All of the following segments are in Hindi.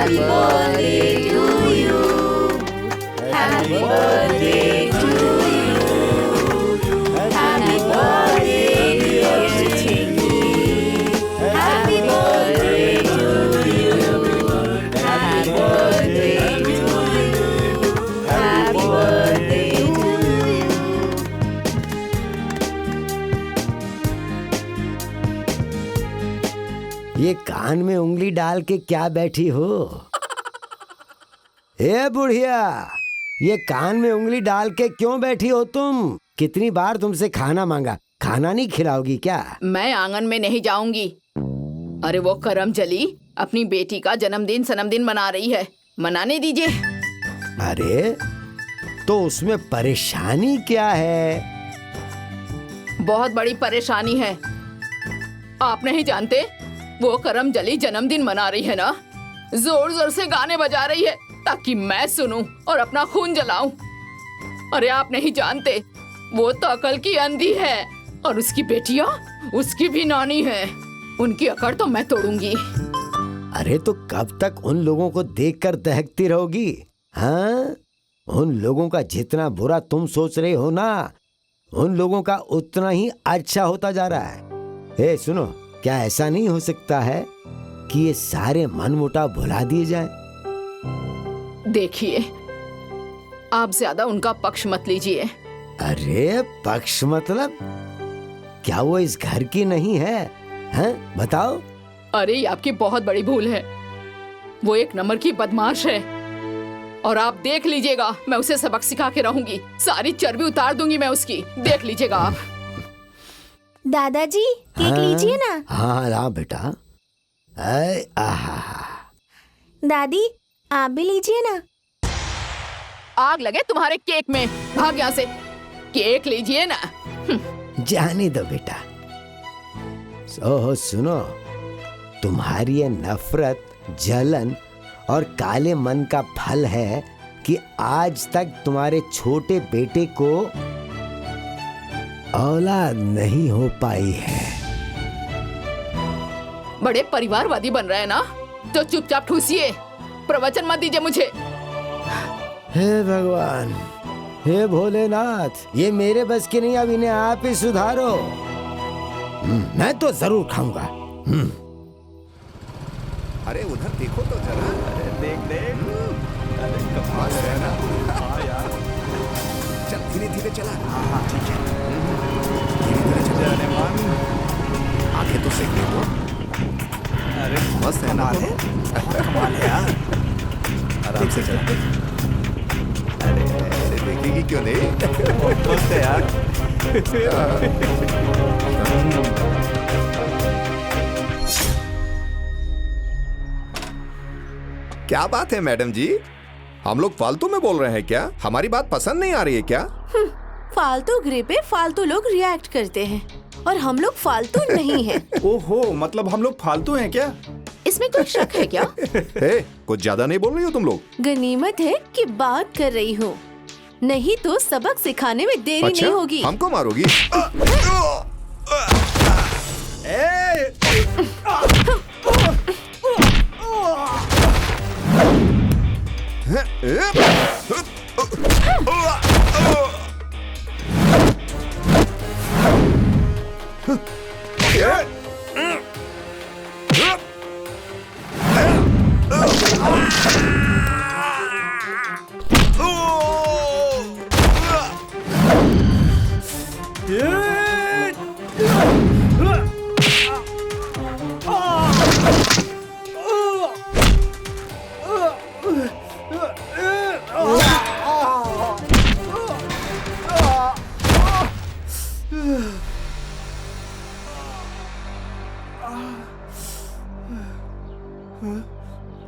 Happy birthday to you. Happy birthday to you. Happy birthday dear Chinky. Happy birthday to you. Happy birthday to you. Happy birthday to you. ये कान में उंगली डाल के क्या बैठी हो? ए बुढ़िया, ये कान में उंगली डाल के क्यों बैठी हो तुम? कितनी बार तुमसे खाना मांगा, खाना नहीं खिलाओगी क्या? मैं आंगन में नहीं जाऊंगी। अरे वो करमजली अपनी बेटी का जन्मदिन मना रही है, मनाने दीजिए। अरे तो उसमें परेशानी क्या है? बहुत बड़ी परेशानी है। आप नहीं जानते, वो करमजली जन्मदिन मना रही है ना, जोर जोर से गाने बजा रही है ताकि मैं सुनूं और अपना खून जलाऊं। अरे आप नहीं जानते, वो तो अकल की अंधी है और उसकी बेटियां उसकी भी नानी है। उनकी अकड़ तो मैं तोड़ूंगी। अरे तो कब तक उन लोगों को देखकर दहकती रहोगी? हाँ, उन लोगों का जितना बुरा तुम सोच रहे हो ना, उन लोगों का उतना ही अच्छा होता जा रहा है। ए सुनो, क्या ऐसा नहीं हो सकता है कि ये सारे मनमुटाव भुला दिए जाए? देखिए, आप ज्यादा उनका पक्ष मत लीजिए। अरे पक्ष मतलब? क्या वो इस घर की नहीं है? हैं? बताओ। अरे ये आपकी बहुत बड़ी भूल है। वो एक नंबर की बदमाश है और आप देख लीजिएगा, मैं उसे सबक सिखा के रहूंगी। सारी चर्बी उतार दूंगी मैं उसकी, देख लीजिएगा आप। दादाजी, केक लीजिए ना। हाँ ला बेटा। आहा। दादी, आप भी लीजिए ना। आग लगे तुम्हारे केक में, भाग यहाँ से। केक लीजिए ना। जाने दो बेटा। सुनो, तुम्हारी ये नफरत, जलन और काले मन का फल है कि आज तक तुम्हारे छोटे बेटे को औलाद नहीं हो पाई है। बड़े परिवारवादी बन रहे हैं ना, तो चुपचाप ठूसिए, प्रवचन मत दीजिए मुझे। हे भगवान, हे भोलेनाथ, ये मेरे बस की नहीं, अब इन्हें आप ही सुधारो। मैं तो जरूर खाऊंगा। अरे उधर देखो तो जरा। अरे देख। अरे कमाल है ना। हाँ यार, चल धीरे धीरे चला। हाँ ठीक है, धीरे धीरे चला। आंखें तो सेक ले दो। अरे मस्त है ना। कमाल है यार, आराम से चला। अरे देखेगी क्यों नहीं? मस्त है यार। क्या बात है मैडम जी, हम लोग फालतू में बोल रहे हैं क्या? हमारी बात पसंद नहीं आ रही है क्या? फालतू गिरे पे फालतू लोग रिएक्ट करते हैं और हम लोग फालतू नहीं हैं। ओहो, मतलब हम लोग फालतू हैं क्या? इसमें कोई शक है क्या? कुछ ज्यादा नहीं बोल रही हो तुम लोग? गनीमत है कि बात कर रही हूँ, नहीं तो सबक सिखाने में देरी अच्छा, नहीं होगी। हमको मारोगी?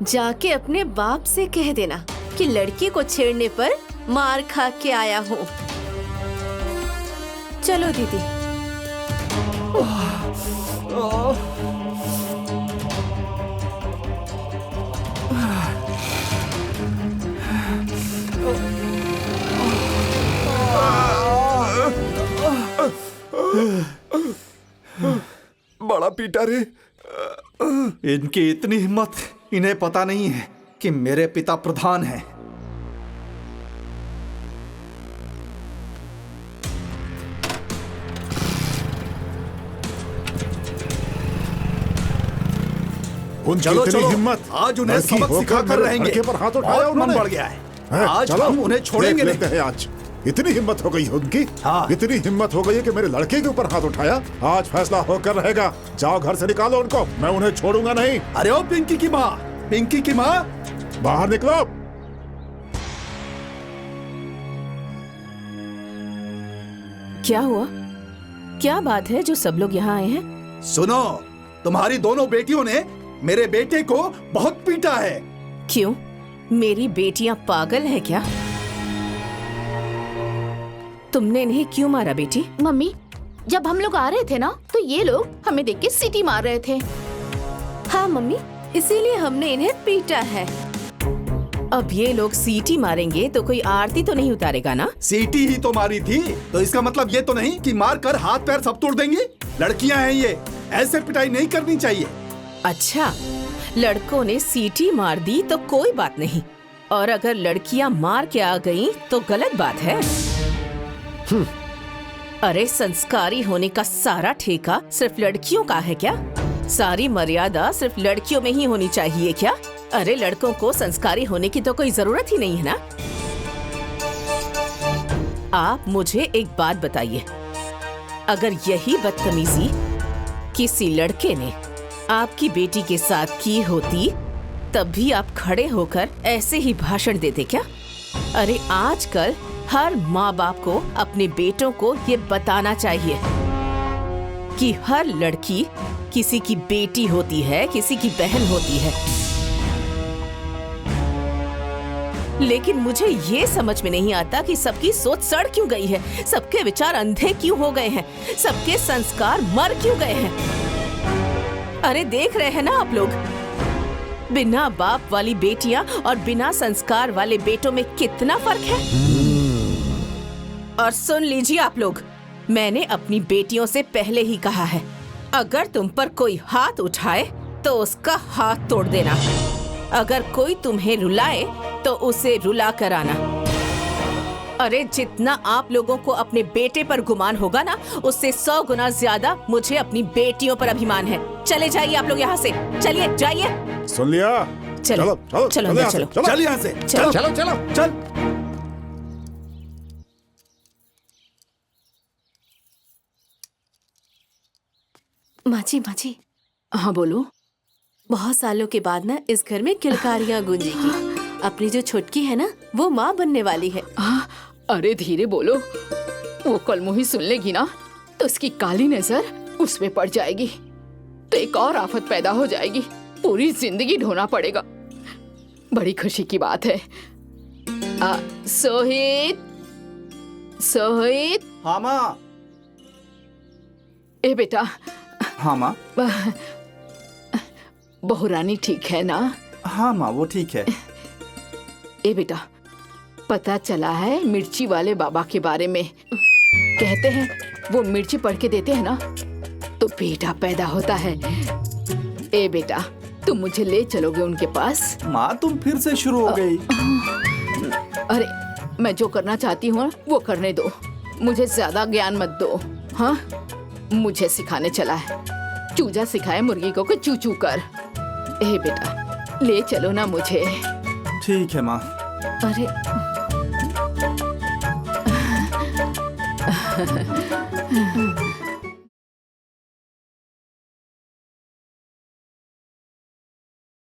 जाके अपने बाप से कह देना कि लड़की को छेड़ने पर मार खा के आया हूँ। चलो दीदी। बड़ा पीटा रे। इनकी इतनी हिम्मत, इन्हें पता नहीं है कि मेरे पिता प्रधान हैं। उनकी चलो इतनी चलो, हिम्मत, आज उन्हें लड़की सबक होकर सिखा कर मेरे रहेंगे। लड़के पर हाथ उठाया बहुत मन उन्होंने। बढ़ गया है। हैं, आज चलो, हम उन्हें छोड़ेंगे देख लेते नहीं। हैं आज इतनी हिम्मत हो गई है उनकी। हाँ। इतनी हिम्मत हो गई है कि मेरे लड़के के ऊपर हाथ उठाया। आज फैसला होकर रहेगा। जाओ घर से निकालो उनको, मैं उन्हें छोड़ूंगा नहीं। अरे ओ पिंकी की माँ, पिंकी की माँ, बाहर निकलो। क्या हुआ? क्या बात है जो सब लोग यहाँ आए हैं? सुनो, तुम्हारी दोनों बेटियों ने मेरे बेटे को बहुत पीटा है। क्यों? मेरी बेटियां पागल है क्या? तुमने इन्हें क्यों मारा बेटी? मम्मी, जब हम लोग आ रहे थे ना तो ये लोग हमें देख के सीटी मार रहे थे। हाँ मम्मी, इसीलिए हमने इन्हें पीटा है। अब ये लोग सीटी मारेंगे तो कोई आरती तो नहीं उतारेगा ना? सीटी ही तो मारी थी, तो इसका मतलब ये तो नहीं कि मार कर हाथ पैर सब तोड़ देंगे। लड़कियां हैं ये, ऐसे पिटाई नहीं करनी चाहिए। अच्छा, लड़कों ने सीटी मार दी तो कोई बात नहीं, और अगर लड़कियां मार के आ गईं तो गलत बात है। अरे संस्कारी होने का सारा ठेका सिर्फ लड़कियों का है क्या? सारी मर्यादा सिर्फ लड़कियों में ही होनी चाहिए क्या? अरे लड़कों को संस्कारी होने की तो कोई जरूरत ही नहीं है ना। आप मुझे एक बात बताइए, अगर यही बदतमीजी किसी लड़के ने आपकी बेटी के साथ की होती तब भी आप खड़े होकर ऐसे ही भाषण देते क्या? अरे आजकल हर माँ बाप को अपने बेटों को ये बताना चाहिए कि हर लड़की किसी की बेटी होती है, किसी की बहन होती है। लेकिन मुझे ये समझ में नहीं आता कि सबकी सोच सड़ क्यों गई है, सबके विचार अंधे क्यों हो गए हैं, सबके संस्कार मर क्यों गए हैं। अरे देख रहे हैं ना आप लोग, बिना बाप वाली बेटियां और बिना संस्कार वाले बेटों में कितना फर्क है। और सुन लीजिए आप लोग, मैंने अपनी बेटियों से पहले ही कहा है, अगर तुम पर कोई हाथ उठाए तो उसका हाथ तोड़ देना। अगर कोई तुम्हें रुलाए तो उसे रुला कर आना। अरे जितना आप लोगों को अपने बेटे पर गुमान होगा ना, उससे 100 गुना ज्यादा मुझे अपनी बेटियों पर अभिमान है। चले जाइए आप लोग यहाँ से, चलिए जाइए। सुन लिया? चलो चलो चलो अंदर यहाँ से, चलो। चल यहाँ से, चलो। चल चलो चल। माँ जी, हाँ बोलो। बहुत सालों के बाद ना इस घर में किलकारियाँ गूंजेगी। अपनी जो छुटकी है ना, वो माँ बनने वाली है। अरे धीरे बोलो, वो कल मुही सुन लेगी ना तो उसकी काली नजर उस पे पड़ जाएगी, तो एक और आफत पैदा हो जाएगी, पूरी जिंदगी ढोना पड़ेगा। बड़ी खुशी की बात है। सोहित, सोहित, हाँ माँ। ए बेटा, हाँ माँ। बहू रानी ठीक है ना? हाँ माँ, वो ठीक है। ए बेटा, पता चला है मिर्ची वाले बाबा के बारे में। कहते हैं वो मिर्ची पढ़ के देते हैं ना तो बेटा पैदा होता है। ए बेटा, तुम मुझे ले चलोगे उनके पास? माँ तुम फिर से शुरू हो गई। अरे मैं जो करना चाहती हूँ वो करने दो, मुझे ज्यादा ज्ञान मत दो। हाँ, मुझे सिखाने चला है, चूजा सिखाए मुर्गी को कि चू चू कर। ए बेटा, ले चलो ना मुझे। ठीक है माँ। अरे